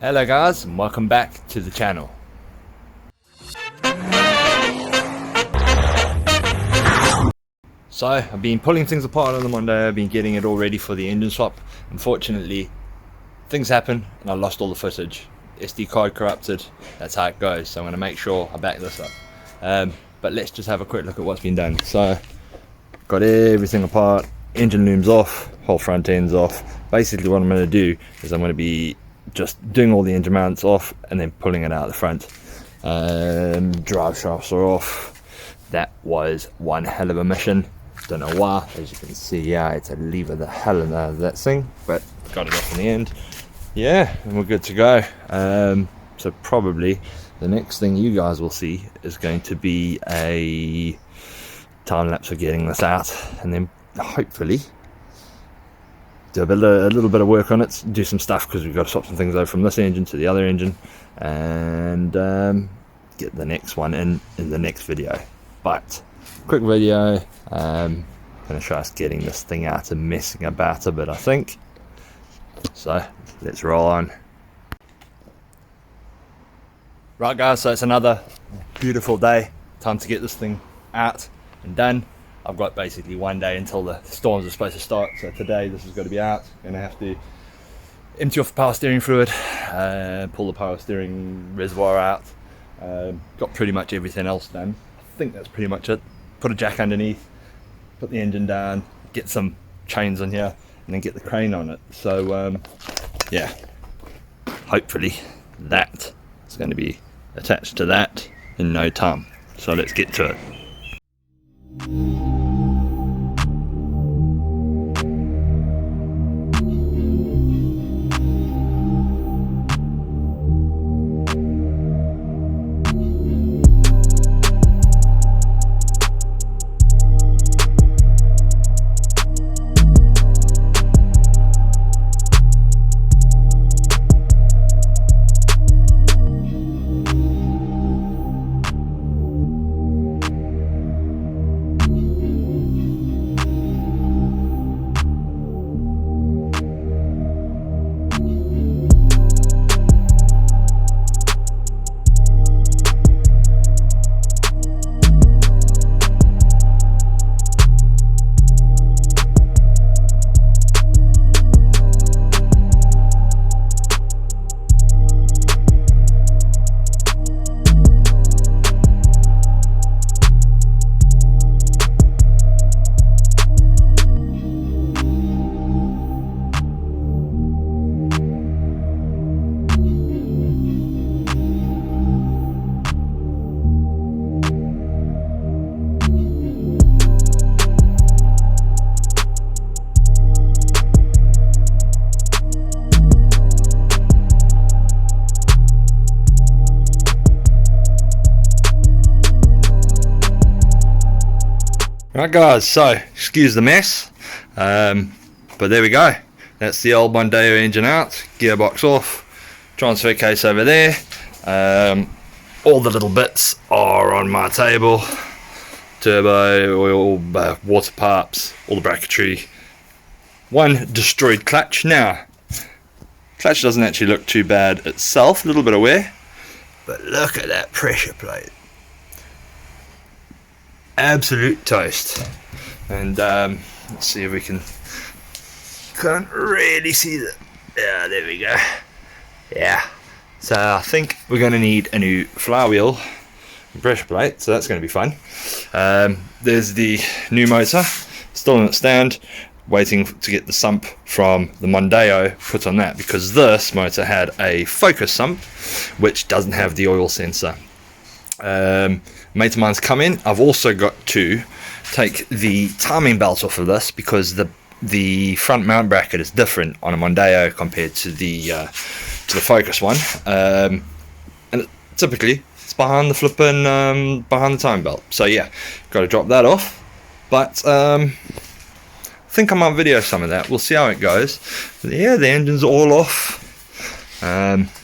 Hello guys, and welcome back to the channel. So I've been pulling things apart on the Monday. I've been getting it all ready for the engine swap. Unfortunately, things happen and I lost all the footage. SD card corrupted, that's how it goes. So I'm going to make sure I back this up. But let's just have a quick look at what's been done. So got everything apart, engine looms off, whole front end's off. Basically what I'm going to do is I'm going to be just doing all the engine mounts off and then pulling it out the front. Drive shafts are off. That was one hell of a mission. Don't know why, as you can see, yeah, it's a lever the hell out of that thing, but got it off in the end. Yeah, and we're good to go. So probably the next thing you guys will see is going to be a time lapse of getting this out, and then hopefully do a little bit of work on it, do some stuff because we've got to swap some things over from this engine to the other engine, and get the next one in the next video. But quick video, going to show us getting this thing out and messing about a bit, I think. So let's roll on. Right guys, so it's another beautiful day. Time to get this thing out and done. I've got basically one day until the storms are supposed to start, so today this is going to be out. Going to have to empty off the power steering fluid, pull the power steering reservoir out. Got pretty much everything else done. I think that's pretty much it. Put a jack underneath, put the engine down, get some chains on here, and then get the crane on it. So yeah, hopefully that is going to be attached to that in no time. So let's get to it. Right guys, so excuse the mess, but there we go. That's the old Mondeo engine out, gearbox off, transfer case over there. All the little bits are on my table. Turbo, oil, water pipes, all the bracketry. One destroyed clutch. Now, clutch doesn't actually look too bad itself, a little bit of wear, but look at that pressure plate. Absolute toast. And let's see if we can't really see that. Yeah, there we go. Yeah, so I think we're going to need a new flywheel and pressure plate, so that's going to be fun. There's the new motor still in its stand, waiting to get the sump from the Mondeo put on that, because this motor had a Focus sump which doesn't have the oil sensor. Mate of mine's come in. I've also got to take the timing belt off of this because the front mount bracket is different on a Mondeo compared to the Focus one, and typically it's behind the flipping behind the timing belt. So yeah, got to drop that off. But I think I might video some of that. We'll see how it goes. But yeah, the engine's all off,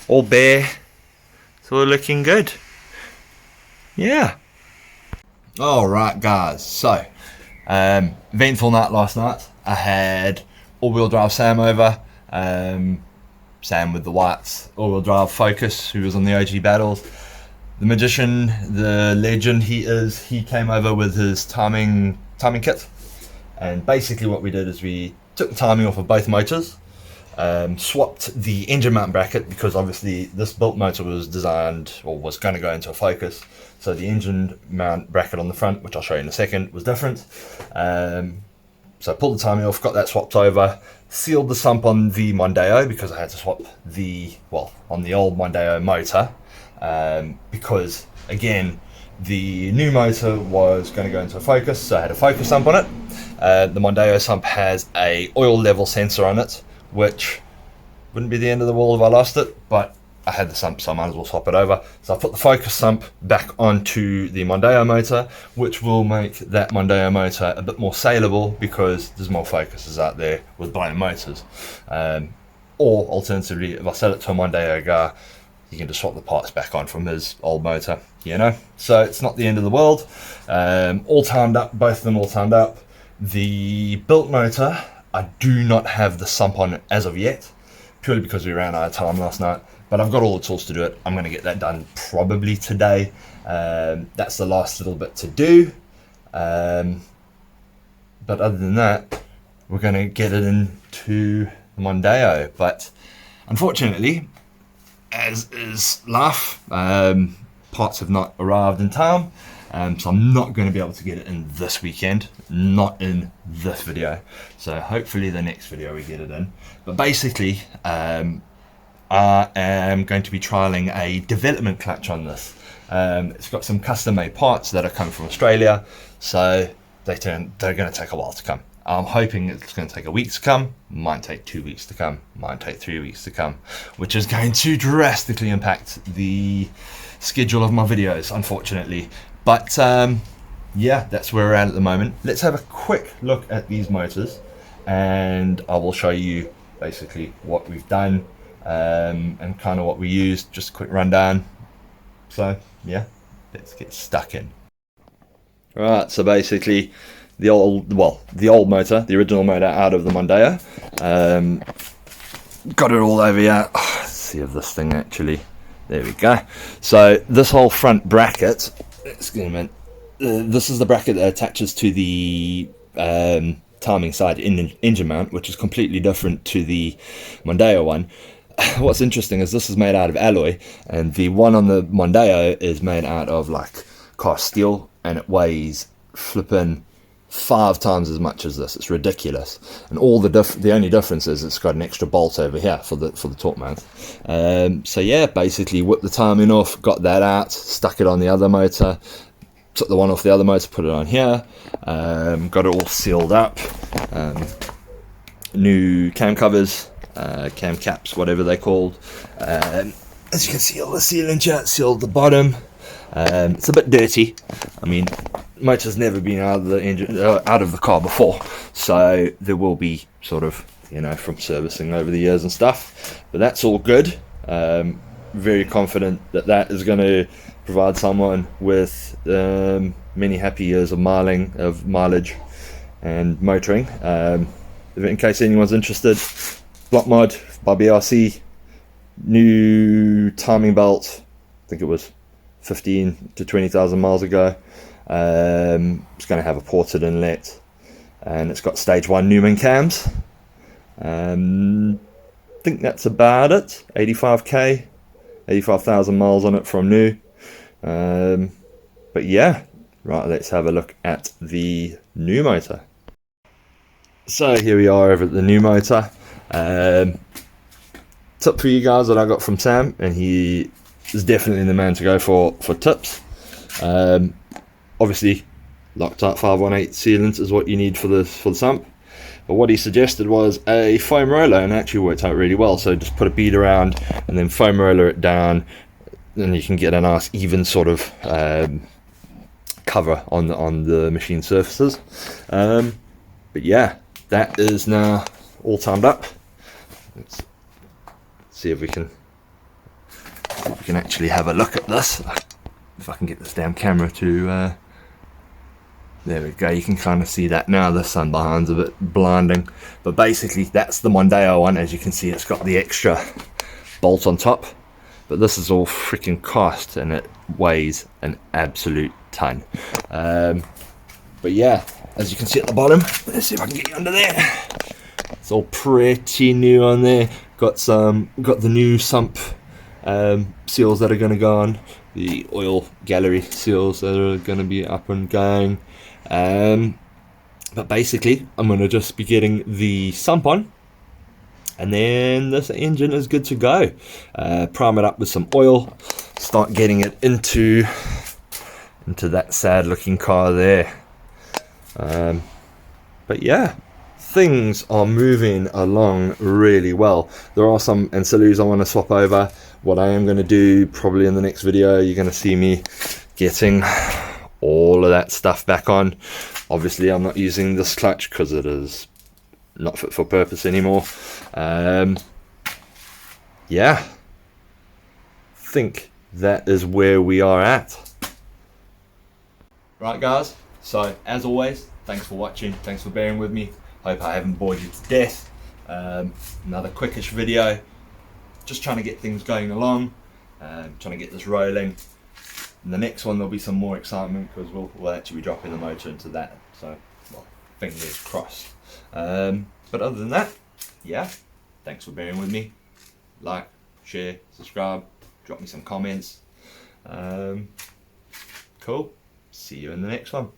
all bare. It's all looking good. Yeah. Alright guys, so eventful night last night. I had all-wheel drive Sam over, Sam with the whites, all-wheel drive Focus, who was on the OG battles. The magician, the legend he is, he came over with his timing kit, and basically what we did is we took the timing off of both motors, swapped the engine mount bracket, because obviously this built motor was designed, or was going to go into a Focus, so the engine mount bracket on the front, which I'll show you in a second, was different. So I pulled the timing off, got that swapped over, sealed the sump on the Mondeo, because I had to swap on the old Mondeo motor, because again the new motor was going to go into a Focus, so I had a Focus sump on it. The Mondeo sump has a oil level sensor on it, which wouldn't be the end of the world if I lost it, but I had the sump, so I might as well swap it over. So I put the Focus sump back onto the Mondeo motor, which will make that Mondeo motor a bit more saleable, because there's more Focuses out there with blown motors. Or alternatively, if I sell it to a Mondeo guy, you can just swap the parts back on from his old motor, you know. So it's not the end of the world. All timed up, both of them all timed up. The built motor, I do not have the sump on it as of yet, purely because we ran out of time last night. But I've got all the tools to do it. I'm going to get that done probably today. That's the last little bit to do. But other than that, we're going to get it into the Mondeo. But unfortunately, as is life, parts have not arrived in time. So I'm not going to be able to get it in this weekend, not in this video. So hopefully the next video we get it in. But basically, I am going to be trialing a development clutch on this. It's got some custom made parts that are coming from Australia, so they're going to take a while to come. I'm hoping it's going to take a week to come, might take 2 weeks to come, might take 3 weeks to come, which is going to drastically impact the schedule of my videos, unfortunately. But yeah, that's where we're at the moment. Let's have a quick look at these motors, and I will show you basically what we've done, and kind of what we used. Just a quick rundown. So yeah, let's get stuck in. Right, so basically the old motor, the original motor out of the Mondeo, got it all over here. Let's see if this thing actually, there we go. So this whole front bracket, excuse me a minute, this is the bracket that attaches to the timing side engine mount, which is completely different to the Mondeo one. What's interesting is this is made out of alloy, and the one on the Mondeo is made out of like cast steel, and it weighs flipping 5 times as much as this. It's ridiculous. And all the only difference is it's got an extra bolt over here for the torque mount. So yeah, basically whipped the timing off, got that out, stuck it on the other motor, took the one off the other motor, put it on here, got it all sealed up, new cam covers, cam caps, whatever they're called. As you can see, all the sealant here, sealed the bottom. It's a bit dirty. I mean, motor's never been out of the engine, out of the car before, so there will be sort of, you know, from servicing over the years and stuff. But that's all good. Very confident that that is going to provide someone with many happy years of mileage and motoring. In case anyone's interested, block mod by BRC, new timing belt. I think it was 15 to 20,000 miles ago. It's going to have a ported inlet, and it's got stage 1 Newman cams. I think that's about it. 85,000 miles on it from new. But yeah, right, let's have a look at the new motor. So here we are over at the new motor. Tip for you guys that I got from Sam, and he is definitely the man to go for tips. Obviously, Loctite 518 sealant is what you need for the sump. But what he suggested was a foam roller, and it actually worked out really well. So just put a bead around and then foam roller it down, and you can get a nice even sort of cover on the machine surfaces. But yeah, that is now all timed up. Let's see if we can actually have a look at this. If I can get this damn camera to there we go, you can kind of see that now. The sun behind's a bit blinding, but basically that's the Mondeo one. As you can see, it's got the extra bolt on top, but this is all freaking cast and it weighs an absolute ton. But yeah, as you can see at the bottom, let's see if I can get you under there. It's all pretty new on there. Got the new sump seals that are going to go on, the oil gallery seals that are going to be up and going. But basically, I'm going to just be getting the sump on, and then this engine is good to go. Prime it up with some oil, start getting it into that sad looking car there. But yeah, things are moving along really well. There are some ancillaries I want to swap over. What I am going to do probably in the next video, you're going to see me getting all of that stuff back on. Obviously I'm not using this clutch because it is not fit for purpose anymore. Yeah, think that is where we are at. Right guys, so as always, thanks for watching, thanks for bearing with me. Hope I haven't bored you to death. Another quickish video, just trying to get things going along, trying to get this rolling. In the next one there'll be some more excitement because we'll actually be dropping the motor into that, so well, fingers crossed. But other than that, yeah, thanks for bearing with me. Like, share, subscribe, drop me some comments. Cool, see you in the next one.